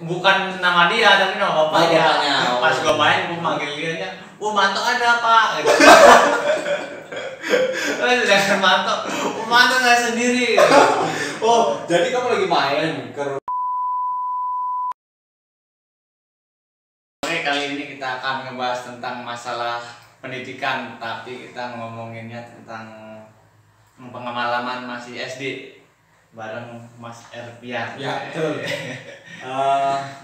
Bukan nama dia tapi nama bapaknya. Bapaknya. Pas gua main gua manggil dia, Manto ada Pak. Gitu. Sedangkan Manto saya sendiri. Oh, jadi kamu lagi main ke. Oke, kali ini kita akan ngebahas tentang masalah pendidikan, tapi kita ngomonginnya tentang pengalaman masih SD bareng Mas Erpian. Ya, betul.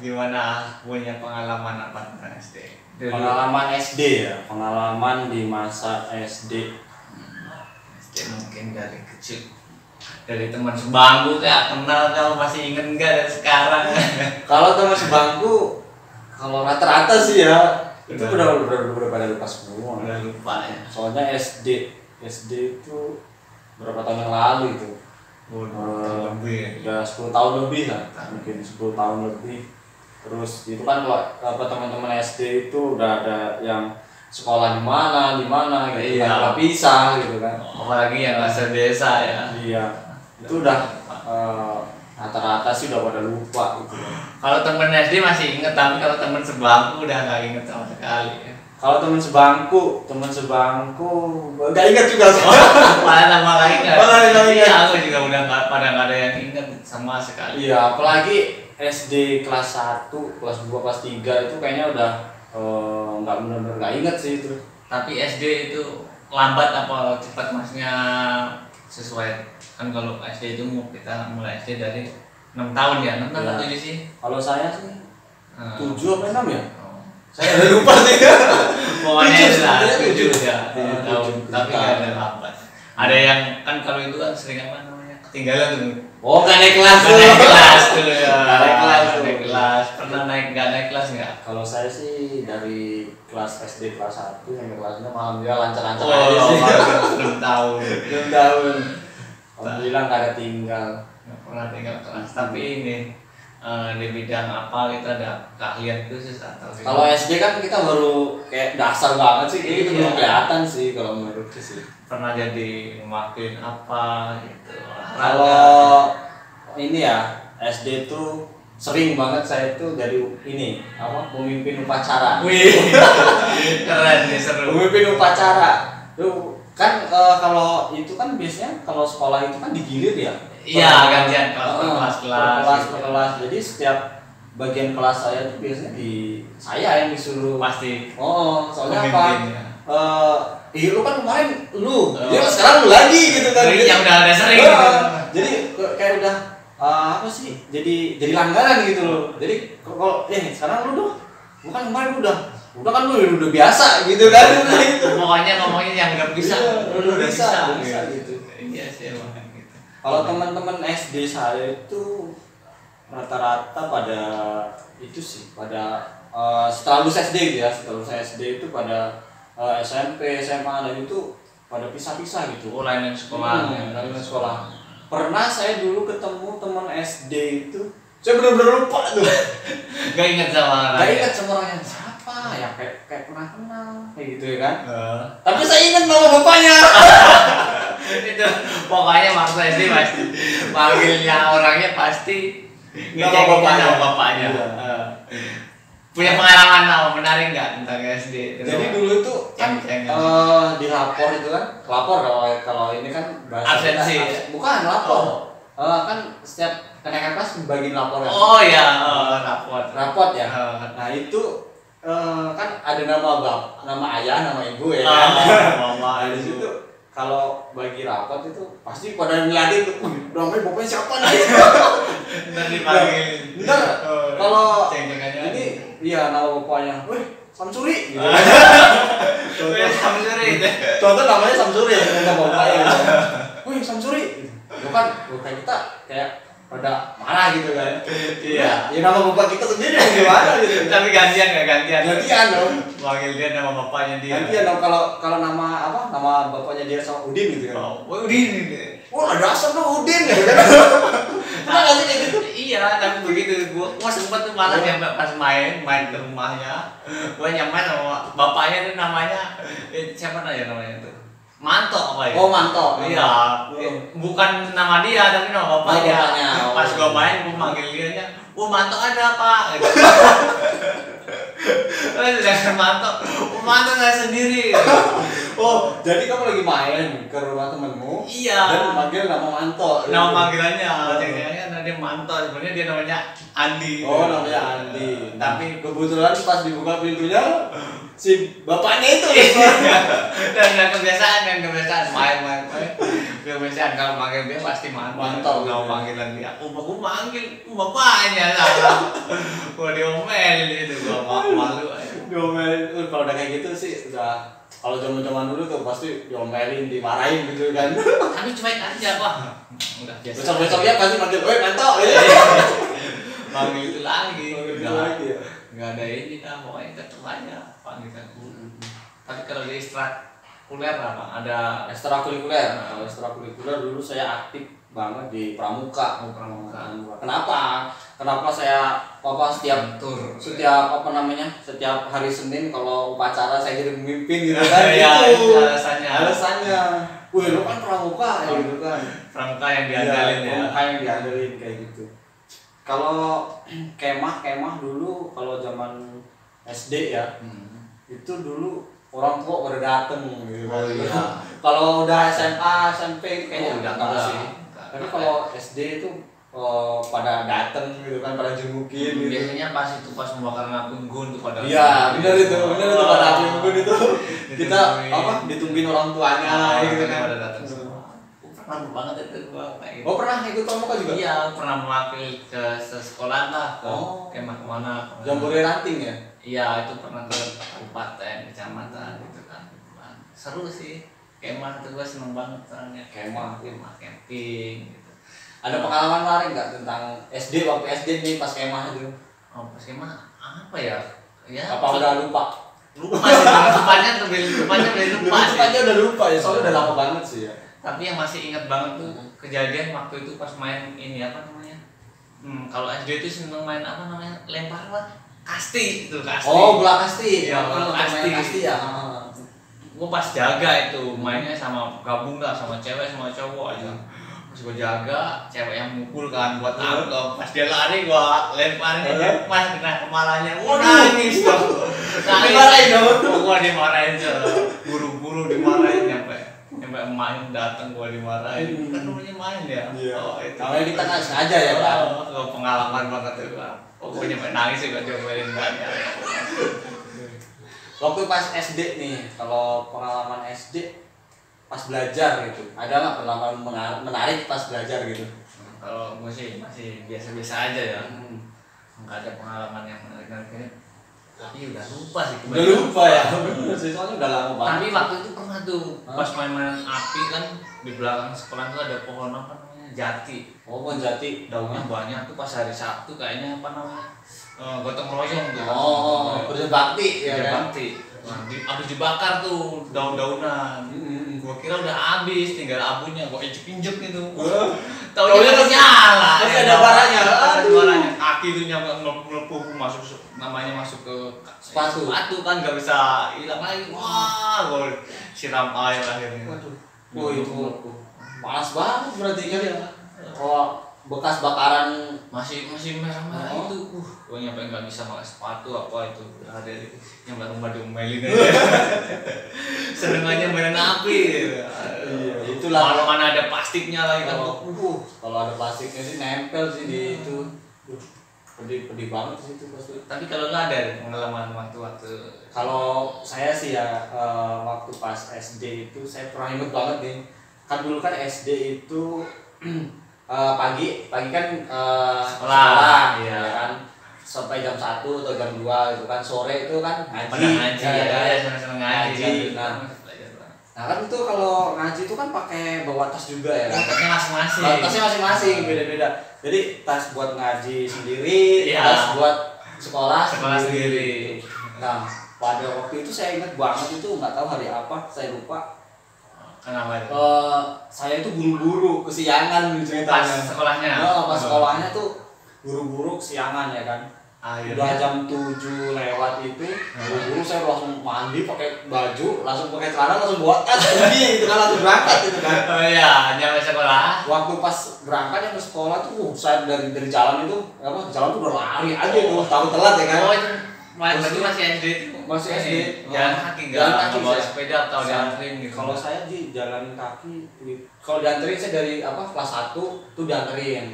Gimana punya pengalaman apa tentang SD? Pengalaman SD ya, pengalaman di masa SD. SD mungkin dari kecil, dari teman sebangku kayak kenal, kalau masih inget nggak dari sekarang? Kalau teman sebangku, kalau rata-rata sih ya itu udah pada lupa semua. Udah lupa ya. Soalnya SD itu berapa tahun yang lalu itu? Lebih. Udah 10 tahun lebih lah, mungkin 10 tahun lebih. Terus itu kan kalau teman-teman SD itu udah ada yang sekolah di mana gitu, iya. kan pisah gitu kan. Apalagi yang asal desa ya. Iya, itu udah rata-rata sih udah pada lupa gitu. Kalau temen SD masih inget, tapi kalau temen sebangku udah nggak inget sama sekali. Kalau teman sebangku nggak ingat juga sih. Malah nama lain nggak. Iya, aku juga udah nggak ada yang inget sama sekali. Iya, apalagi SD kelas 1, kelas 2, kelas 3 itu kayaknya udah nggak benar-benar nggak inget sih itu. Tapi SD itu lambat apa cepat masnya sesuai kan? Kalau SD itu kita mulai SD dari 6 tahun ya, 6 tahun atau 7 sih? Kalau saya sih 7 apa 6 ya? Saya udah lupa sih. Pokoknya lah 7 ya. tahun, tapi nggak ada lambat. Ada yang kan kalau itu kan sering apa namanya ketinggalan tuh. Oh, nggak naik kelas Nggak naik kelas dulu ya. Nggak naik kelas Nggak naik kelas. Pernah nggak naik kelas nggak? Kalau saya sih dari kelas SD kelas 1 sampai kelas 6 alhamdulillah lancar-lancar aja sih. 6 tahun. 6 tahun. Alhamdulillah nggak ada tinggal. Nggak pernah tinggal kelas. Tapi ini di bidang apa kita ada keahlian khusus atau? Kalau SD kan kita baru kayak dasar banget sih, itu Iya. belum kelihatan sih kalau menurutku sih. Pernah jadi mewakilin apa gitu? Kalau ini ya SD tuh sering banget saya tuh dari ini apa pemimpin upacara. Wih, keren nih, seru. Pemimpin upacara. Tuh kan kalau itu kan biasanya kalau sekolah itu kan digilir ya. Iya, gantian kelas. Kelas. Jadi setiap bagian kelas saya tuh biasanya saya yang disuruh. Pasti. Oh, soalnya apa? Pemimpin, ya. Lu kan kemarin ya sekarang lu lagi gitu kan. Yang udah sering gitu. Jadi kayak udah apa sih? Jadi langganan gitu loh. Jadi kalau sekarang lu dong. Bukan kemarin udah kan lu udah biasa gitu kan. Pokoknya ngomongnya yang udah bisa. Udah bisa gitu. Iya sih emang gitu. Kalau teman-teman SD saya itu rata-rata pada itu sih, pada setelah lulus SD gitu ya, setelah lulus SD itu pada SMP, SMA dan itu pada pisah-pisah gitu. Oh, lain sekolah. Lain sekolah. Pernah saya dulu ketemu teman SD itu, saya benar-benar lupa tuh. Gak inget sama orang. Gak ingat sama orangnya siapa ya, kayak pernah kenal kayak gitu ya kan. Tapi Tapi saya ingat nama bapaknya. itu pokoknya waktu SD pasti panggilnya orangnya pasti nama bapaknya. Iya. Punya pengalaman menarik nggak tentang SD? Jadi dulu itu kan di lapor itu kan, lapor kalau ini kan bahasa absensi. Bukan lapor. Kan setiap kenaikan kelas bagiin lapor ya. Oh ya, rapot ya. Nah itu kan ada nama ayah, nama ibu ya kan. Mama Di situ kalau bagi rapot itu pasti pada ngeliatin tuh, namanya bapaknya siapa nih? Ntar dipanggil. Bentar, kalau ceng-cengannya ini iya nama bapaknya, wih Samsuri. Gitu. Samsuri itu. Contoh namanya Samsuri, nama bapaknya. Wih Samsuri. Itu kan bukan kita kayak pada marah gitu kan. Iya. Ya nama bapak kita sendiri gimana gitu. Tapi gantian nggak gantian? Gantian dong. Panggil dia nama bapaknya dia. Gantian dong kalau nama apa? Nama bapaknya dia sama Udin gitu kan. Oh, Udin gitu. Oh, ada asal tuh Udin ya kan. Pernah nggak sih kayak gitu? Iya, tapi begitu gua sempet tuh malah nyampe pas main ke rumahnya. Gua nyampe sama bapaknya tuh namanya siapa namanya tuh? Manto apa ya? Oh, Manto. Iya. Bukan nama dia tapi nama bapaknya. Oh. Pas gua main gua manggil dia, Manto ada Pak. Gitu. Sedangkan Manto saya sendiri. Oh, jadi kamu lagi main ke rumah temenmu? Iya. Dan manggil nama Manto. Nama panggilannya, cengkehnya dia Manto. Sebenarnya dia namanya Andi. Oh, namanya Andi. Tapi kebetulan pas dibuka pintunya si bapaknya itu dan kebiasaan main kebiasaan kalau manggil dia pasti Manto. Nama panggilan dia. Gua manggil bapaknya salah. Gua diomelin itu, gua malu. Diomelin. Kalau udah kayak gitu sih udah, kalau zaman-zaman dulu tuh pasti diomelin, dimarahin gitu kan. Tapi cuek aja, Pak. Udah biasa. Besok-besoknya pasti manggil, "Woi, Manto." Manggil itu lagi. Manggil itu lagi ya. Enggak ada ini dah, pokoknya tetap aja panggilan. Tapi kalau di ekstrakurikuler apa? Ada Ekstrakurikuler. Kalau ekstrakurikuler dulu saya aktif banget di pramuka. Oh, pramuka. Kenapa saya setiap setiap hari Senin kalau upacara saya jadi pemimpin gitu kan. Ya, itu alasannya. Wih, lu kan pramuka ya gitu kan. Pramuka yang diandalin ya. Pramuka yang diandalin kayak gitu. Kalau kemah dulu kalau zaman SD ya, itu dulu orang tua udah dateng gitu. Oh iya. Kalau udah SMA, SMP kayaknya udah enggak enggak sih. Tapi kalau SD itu pada dateng gitu kan, pada jengukin gitu. Biasanya pas membakar api unggun tuh pada. Iya, benar itu pada api unggun itu. Kita ditungguin orang tuanya gitu kan. Pada datang semua. Pernah banget itu gua kayak gitu. Oh, pernah ikut pramuka juga? Iya, pernah mewakili ke sekolah lah, ke kemah kemana. Jambore ranting ya? Iya, itu pernah ke kabupaten, kecamatan gitu kan. Seru sih. Kemah itu gua seneng banget soalnya. Kemah camping gitu. Ada pengalaman menarik nggak tentang SD, waktu SD nih pas kemah itu? Oh, pas kemah apa ya? Ya. Apa udah lupa? Lupa sih, lupanya lupa sih. Lupanya udah lupa ya, soalnya udah lama banget sih ya. Tapi yang masih ingat banget tuh kejadian waktu itu pas main ini apa namanya? Kalau SD itu seneng main apa namanya? Lempar apa? Kasti itu, kasti. Oh, bola kasti. Iya, bola kasti ya. Gue pas jaga itu mainnya sama gabung lah sama cewek sama cowok aja. Pas gue jaga, cewek yang mukul kan buat tangkap. Pas dia lari gue lemparin aja, pas kena kepalanya. Wah, nangis dong. Dimarahin dong. Gue dimarahin tuh. Buru-buru dimarahin sampai emaknya datang gue dimarahin. Kan namanya main ya. Iya. Itu. Namanya kita nggak sengaja ya kan. Pengalaman banget tuh. Pokoknya sampai nangis juga diomelin banyak. Waktu pas SD nih, kalau pengalaman SD pas belajar gitu, ada nggak pengalaman menarik pas belajar gitu? Kalau gue sih masih biasa-biasa aja ya. Nggak ada pengalaman yang menarik-narik. Tapi udah lupa sih. Udah lupa ya? Bener sih, soalnya udah lama banget. Tapi waktu itu pernah tuh, pas main-main api kan di belakang sekolah tuh ada pohon apa namanya? Jati. Oh, pohon jati. Daunnya banyak tuh pas hari Sabtu kayaknya apa namanya? Gotong royong tuh. Oh, kerja bakti ya kan? Bakti. Habis dibakar tuh daun-daunan. Gua kira udah habis, tinggal abunya gua injek-injek gitu. Taunya udah nyala. Masih ada baranya. Ada baranya. Kaki itu nyampe melepuh masuk ke sepatu kan nggak bisa hilang lagi. Wah, gua siram air akhirnya. Waduh. Itu panas banget berarti kan ya. Oh, bekas bakaran masih merah-merah itu. Gua nyampe nggak bisa pakai sepatu apa itu. Ada yang rumah diomelin aja. Seneng aja main api. Iya, itulah. Kalau mana ada plastiknya lagi kan. Kalau ada plastiknya sih nempel sih di itu. Pedih banget sih itu pasti. Tapi kalau nggak ada pengalaman waktu-waktu. Kalau saya sih ya waktu pas SD itu saya pernah inget banget nih. Kan dulu kan SD itu pagi kan sekolah ya kan sampai jam 1 atau jam 2 gitu kan, sore itu kan ngaji ya seneng ngaji. Nah kan itu kalau ngaji itu kan pakai bawa tas juga ya kan. Tasnya masing-masing beda-beda. Jadi tas buat ngaji sendiri, tas buat sekolah sendiri. Nah pada waktu itu saya ingat banget, itu nggak tahu hari apa saya lupa. Kenapa itu? Saya itu buru-buru kesiangan ceritanya. Pas sekolahnya? Pas sekolahnya tuh buru-buru kesiangan ya kan. Udah jam 7 lewat itu, buru-buru saya langsung mandi pakai baju, langsung pakai celana, langsung bawa tas pergi gitu kan, langsung berangkat gitu kan. Oh iya, nyampe sekolah. Waktu pas berangkat yang ke sekolah tuh, saya dari jalan itu, apa, jalan tuh udah lari aja tuh, tahu telat ya kan. Oh itu berarti masih SD itu? Masih SD. Jalan kaki nggak? Jalan kaki bawa saya. sepeda atau dianterin gitu? Kalau saya di jalan kaki, kalau dianterin saya dari apa kelas 1 tuh dianterin.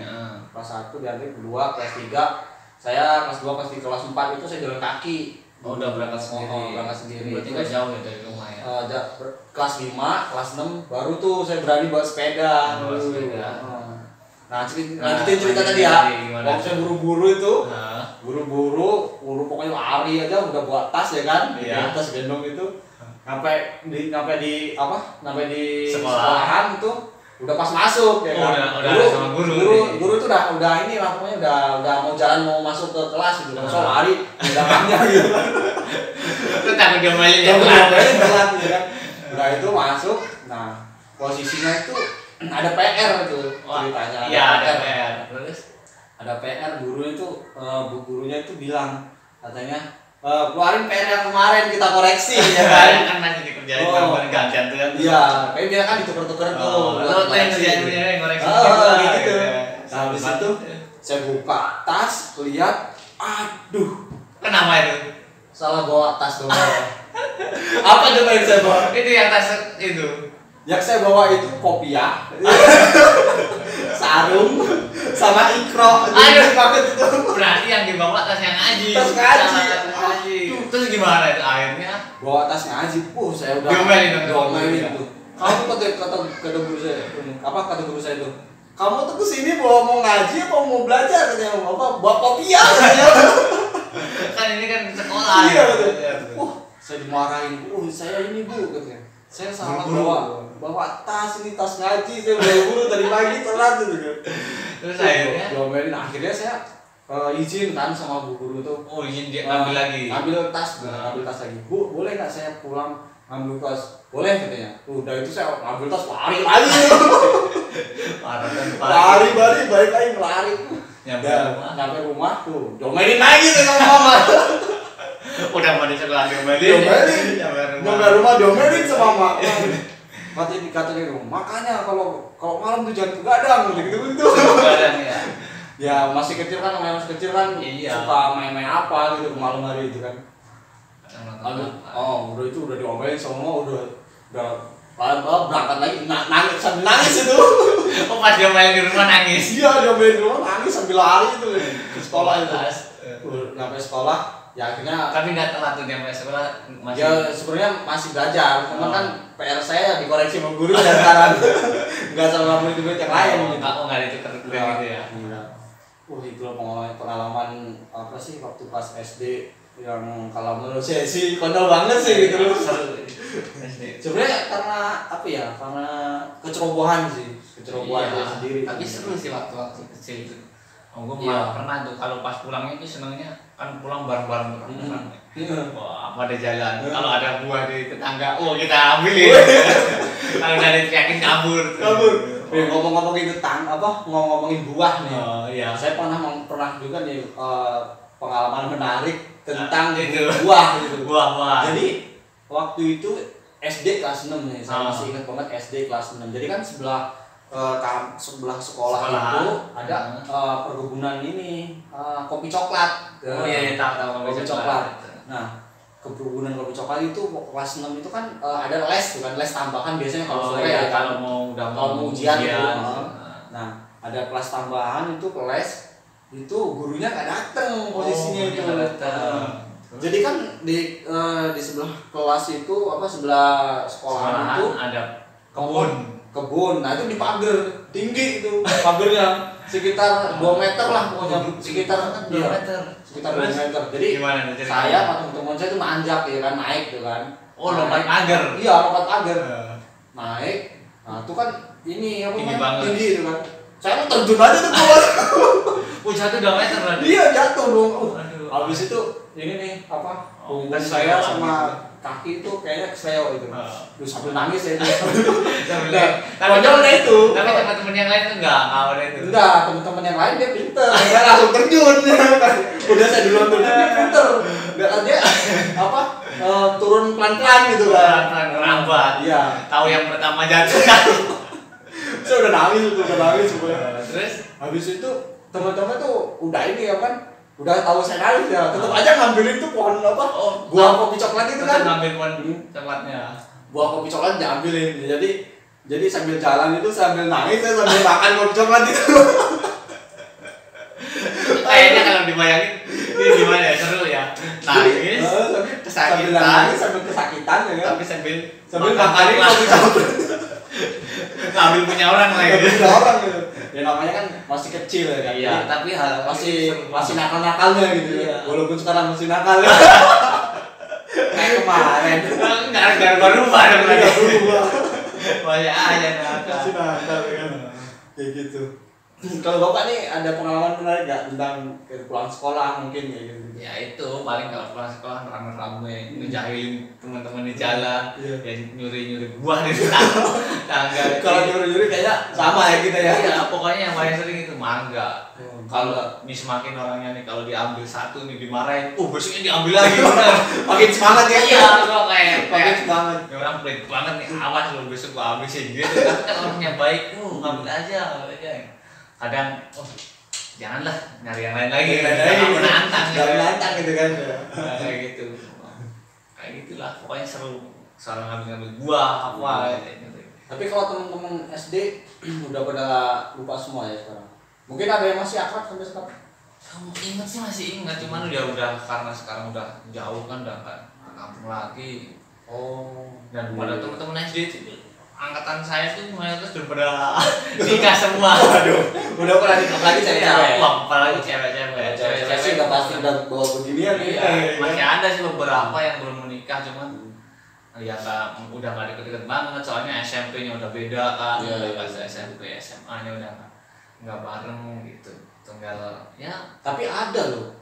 Kelas 1 dianterin, kedua, kelas 3 saya kelas 2, kelas 3, kelas 4 itu saya jalan kaki. Oh udah berangkat sendiri? Berangkat sendiri. Berarti nggak jauh ya dari rumah ya? Kelas 5, kelas 6 baru tuh saya berani bawa sepeda. Bawa sepeda. Nah, lanjutin cerita tadi ya. Waktu saya buru-buru itu, buru pokoknya lari aja udah bawa tas ya kan, tas gendong itu, sampai di sekolahan itu udah pas masuk ya kan. Udah sama guru itu udah ini lah, pokoknya udah mau jalan mau masuk ke kelas gitu, langsung lari di belakangnya gitu. Itu takut diomelin ya? Telat gitu kan. Udah itu masuk, nah posisinya itu ada PR itu ceritanya. Iya ada PR. Terus ada PR, guru gurunya itu bilang katanya keluarin PR yang kemarin kita koreksi ya kan. Kan masih dikerjain kemarin gantian tuh kan. Iya, kayak dia kan ditukar-tukar tuh. Lo yang kerjain ngoreksi gitu. Nah, habis itu saya buka tas, lihat, aduh, kenapa itu? salah bawa tas dong. Apa coba yang saya bawa? Itu yang tas itu. Yang saya bawa itu kopiah, sarung, sama ikro. Aduh, paket itu. berarti yang dibawa tas yang ngaji. Tas ngaji. Terus gimana itu akhirnya? Bawa tas ngaji, saya udah diomelin itu. Kamu kata guru saya, apa kata guru saya itu? Kamu tuh kesini mau ngaji apa mau belajar katanya, apa bawa kopiah katanya. Kan ini kan sekolah. Iya betul. Saya dimarahin. Saya ini Bu katanya. Saya salah bawa tas, ini tas ngaji, saya buru-buru tadi pagi telat gitu. Terus akhirnya diomelin, akhirnya saya izin kan sama bu guru tuh. Oh izin dia ngambil lagi. Ngambil tas lagi. Bu, boleh nggak saya pulang ngambil tas? Boleh katanya. Udah itu saya ngambil tas lari lagi. Lari balik lagi melari. Nyampe rumah tuh, diomelin lagi tuh sama mama. Udah mau di sekolah diomelin. Nyampe rumah diomelin sama mama. Katanya makanya kalau malam tuh jangan begadang gitu. Begadang ya. Ya masih kecil kan, namanya masih kecil kan, suka main-main apa gitu malam hari itu kan. Udah itu udah diomelin sama udah berangkat lagi nangis sambil nangis itu. Oh pas diomelin di rumah nangis. Iya diomelin di rumah nangis sambil lari itu ke sekolah itu. Sampai sekolah ya akhirnya. Tapi nggak telat tuh dia sekolah masih. Ya sebenarnya masih belajar, cuman kan PR saya dikoreksi sama guru dan sekarang nggak sama murid-murid yang lain. Nggak ditukar gitu ya. Itu pengalaman apa sih waktu pas SD yang kalau menurut saya sih konyol banget sih gitu. Sebenarnya karena apa ya? Karena kecerobohan sih, dia sendiri. Tapi seru sih waktu kecil itu. Gue malah pernah tuh kalau pas pulangnya itu senangnya kan pulang bareng-bareng. Wah pada jalan. Kalau ada buah di tetangga, kita ambilin. Kalau udah diteriakin kabur. Ngomong-ngomongin ngomongin buah nih. Iya. Saya pernah juga nih pengalaman menarik tentang itu. buah gitu. Buah. Jadi waktu itu SD kelas 6 nih, saya masih ingat banget SD kelas 6. Jadi kan sebelah sekolah itu ada perkebunan ini kopi coklat. Oh iya, tahu kopi coklat. Nah, perkebunan kopi coklat itu kelas 6 itu kan ada les tuh kan, les tambahan biasanya kalau sore ya kalau mau ujian gitu. Nah, ada kelas tambahan itu les itu gurunya nggak dateng posisinya itu. Jadi kan di sebelah kelas itu sebelah sekolah itu ada kebun. Nah itu dipagar tinggi itu pagarnya sekitar 2 meter lah pokoknya, sekitar 2 meter. Jadi gimana, saya sama teman-teman saya itu nanjak ya kan, naik tuh kan. Lompat pagar. Iya, lompat pagar. Naik. Nah, itu kan ini tinggi itu kan. Saya terjun aja tuh keluar. Jatuh 2 meter berarti. Iya, jatuh dong. Habis itu ini nih punggung saya sama kaki itu kayaknya kesleo itu. Terus sambil nangis ya itu. Tapi Konyolnya itu. Tapi teman-teman yang lain tuh enggak ada itu. Enggak, teman-teman yang lain dia pinter. Dia langsung terjun. Udah saya duluan terjun dia pinter. Enggak dia apa? Turun pelan-pelan gitu kan. Ngerambat. Iya. Tahu yang pertama jatuh. Saya udah nangis semuanya. Terus habis itu teman-teman tuh udah ini ya kan, udah tahu saya nangis ya, tetap aja ngambilin tuh pohon apa, buah kopi coklat itu kan, ngambil pohon coklatnya, buah kopi coklat diambilin, jadi sambil jalan itu sambil nangis saya sambil makan kopi coklat itu. Kayaknya kalau dibayangin ini gimana ya, seru ya, nangis, sambil nangis sambil kesakitan ya kan, tapi sambil makan kopi coklat. Ngambil punya orang lagi. Punya orang gitu. Ya namanya kan masih kecil ya kan. Iya, tapi hal masih nakal-nakalnya gitu ya. Iya. Walaupun sekarang masih nakal. Kayak kemarin. Enggak berubah dong lagi. Berubah. Banyak aja nakal. Masih nakal ya kan. Kayak gitu. Kalau Bapak nih ada pengalaman menarik gak tentang pulang sekolah mungkin kayak gitu? Ya itu paling kalau pulang sekolah rame-rame ngejahilin teman-teman di jalan, ya nyuri-nyuri buah di tangga. Kalau nyuri-nyuri kayaknya sama ya kita ya. Iya, pokoknya yang paling sering itu mangga. Kalau nih semakin orangnya nih kalau diambil satu nih dimarahin, besoknya diambil lagi benar. Makin semangat ya. Iya, kok kayak makin semangat. Ya orang pelit banget nih, awas lo besok gua habisin gitu. Tapi kan orangnya baik, ngambil aja. Kadang janganlah nyari yang lain lagi, menantang gitu kan. Kayak gitu. Kayak gitulah, pokoknya seru. Soal ngambil buah apa gitu. Tapi kalau teman-teman SD udah pada lupa semua ya sekarang. Mungkin ada yang masih akrab sampai sekarang. Kamu ingat sih masih ingat, cuman udah karena sekarang udah jauh kan, udah nggak ke kampung lagi. Oh. Dan pada teman-teman SD itu angkatan saya tuh mayoritas udah pada nikah semua. Waduh, udah pernah nikah apalagi cewek-cewek. Apalagi cewek-cewek. Cewek-cewek sih udah pasti udah bawa beginian nih. Masih ada sih beberapa yang belum menikah, cuman ya udah nggak deket-deket banget, soalnya SMP-nya udah beda kan. Pas SMP, SMA-nya udah nggak bareng gitu. Tinggal ya. Tapi ada loh.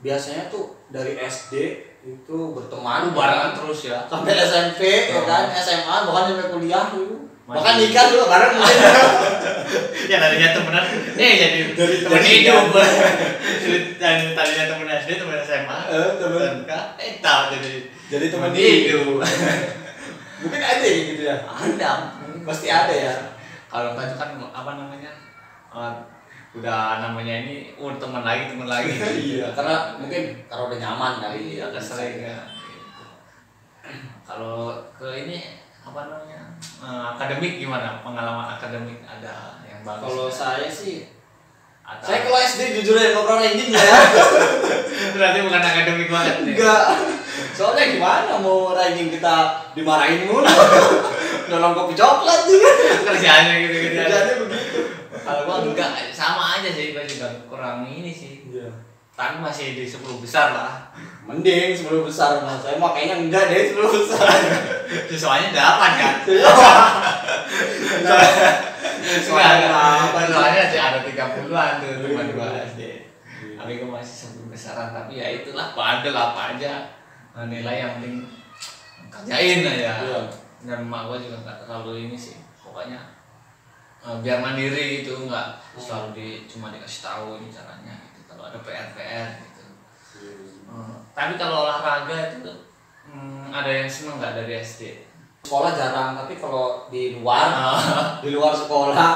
Biasanya tuh dari SD itu berteman barengan terus ya sampai SMP ya kan, SMA bahkan sampai kuliah dulu, bahkan nikah juga bareng mungkin. Ya tadinya temenan jadi teman hidup. Dan tadinya temen SD, temen SMA, temen tahu jadi temen hidup. Mungkin ada yang gitu ya, ada pasti ada ya. Kalau enggak itu kan apa namanya, udah namanya ini teman lagi. Iya, karena mungkin kalau udah nyaman kali. Iya, kesering ya. Kalau ke ini apa namanya, akademik gimana, pengalaman akademik ada yang bagus? Kalau saya sih ada. Saya kalau SD jujur ya nggak pernah ranking ya. Berarti bukan akademik banget nih. Enggak. Soalnya gimana mau ranking kita dimarahin mulu. Nolong kopi coklat juga. Kerjaannya gitu. Kerjaannya begitu. Kalau gua enggak, sama aja sih, gua juga kurang ini sih. Iya. Tapi masih di 10 besar lah. Mending 10 besar mas. Saya mah kayaknya enggak deh 10 besar. Soalnya 8 kan. Soalnya ada 30-an tuh teman gua SD. Tapi gua masih 10 besaran, tapi ya itulah, bandel apa aja. Nilai yang penting kerjain aja. Dan emak gua juga enggak terlalu ini sih. Pokoknya biar mandiri gitu, enggak selalu cuma dikasih tahu ini caranya gitu. Kalau ada PR gitu. Tapi kalau olahraga itu ada yang seneng nggak dari SD? Sekolah jarang, tapi kalau di luar sekolah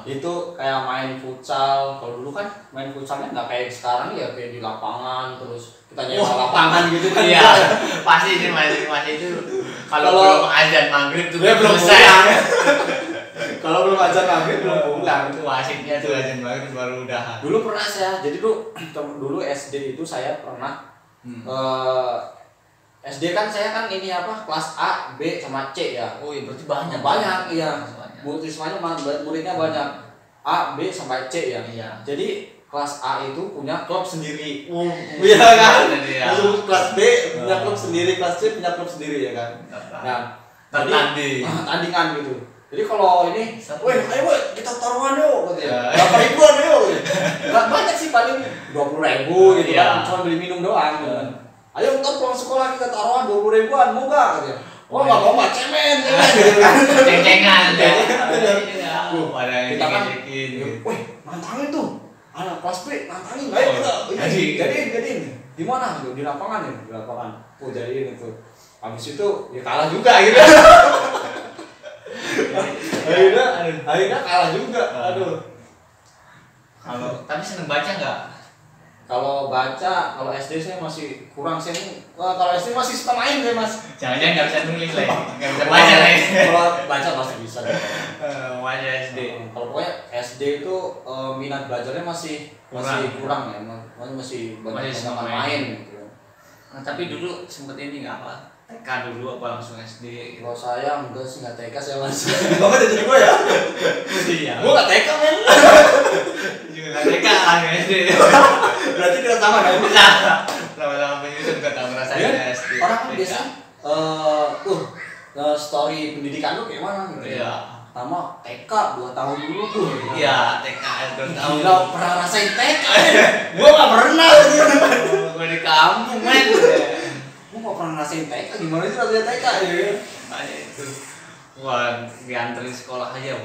itu kayak main futsal. Kalau dulu kan main futsalnya nggak kayak sekarang ya, kayak di lapangan terus kita nyewa lapangan gitu kan. Iya, pasti sih masih itu. Kalau belum azan maghrib tuh belum selesai. Kalau belum azan maghrib belum pulang. Itu wasiknya tuh azan maghrib baru udahan. Dulu pernah saya, jadi dulu SD itu saya pernah SD kan saya kan ini apa, kelas A, B sama C ya. Oh iya, berarti banyak. Iya. Muridnya banyak. A, B sampai C ya. Iya. Jadi kelas A itu punya klub sendiri. Iya kan? Iya. Kelas B punya klub sendiri, kelas C punya klub sendiri ya kan. Nah, tandingan gitu. Jadi kalau ini, ayo kita taruhan yuk, gitu ya. Berapa ribuan yuk? Nggak banyak sih, paling 20.000 gitu kan, cuma beli minum doang. Gitu. ayo ntar pulang sekolah kita taruhan 20.000-an, mau gak? Katanya. Oh nggak mau mah cemen gitu kan. Ceng-cengan ya. Ada yang kita kan, ngecekin. wih nantangin tuh, anak kelas B nantangin, ayo kita jadiin. Di mana? Di lapangan ya, di lapangan. Oh jadiin itu. Habis itu ya kalah juga gitu. akhirnya kalah juga. Aduh. Tapi seneng baca nggak? Kalau baca, kalau SD saya masih kurang sih. Kalau SD masih suka main saya mas. Jangan-jangan nggak bisa nulis lah, nggak bisa baca lah. Kalau baca pasti bisa. Baca SD. Kalau pokoknya SD itu minat belajarnya masih kurang ya, masih banyak main gitu. Nah, tapi dulu sempet ini nggak apa? TK dulu apa langsung SD? Kalau saya enggak sih nggak TK saya mas. Kamu jadi gue ya? Iya. Gue nggak TK men. Juga nggak TK lah SD. Berarti kita sama kan? Sama-sama penyusun nggak tahu rasanya SD. Orang kan biasa story pendidikan lu kayak mana gitu. Iya. Pertama TK 2 tahun dulu tuh. Iya, TK 2 tahun. Gila pernah rasain TK. Gue nggak pernah. Gue di kampung men. Gue nggak pernah rasain TK. Gimana sih rasanya TK ya? Kayak itu. Wah, dianterin sekolah aja.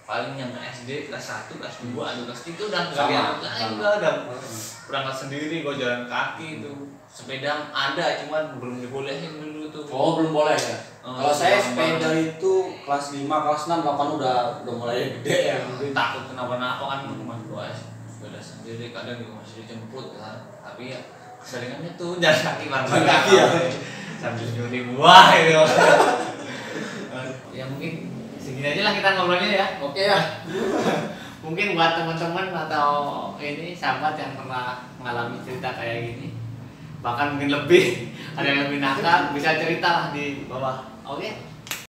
Paling yang SD kelas 1, kelas 2, atau kelas 3 udah nggak diantar lagi, udah berangkat sendiri, gue jalan kaki itu. Sepeda ada, cuman belum dibolehin dulu tuh. Oh belum boleh ya? Kalau saya sepeda itu kelas 5, kelas 6, 8 udah mulai gede ya. Takut kenapa-napa kan teman gue sepeda sendiri, kadang juga masih dijemput kan. Tapi ya keseringannya tuh jalan kaki kaki ya. Sambil nyuri buah itu. Ya mungkin segini aja lah kita ngobrolnya ya. Oke ya. Mungkin buat teman-teman atau ini sahabat yang pernah mengalami cerita kayak gini, bahkan mungkin lebih, ada yang lebih nakal, bisa cerita lah di bawah. Oke.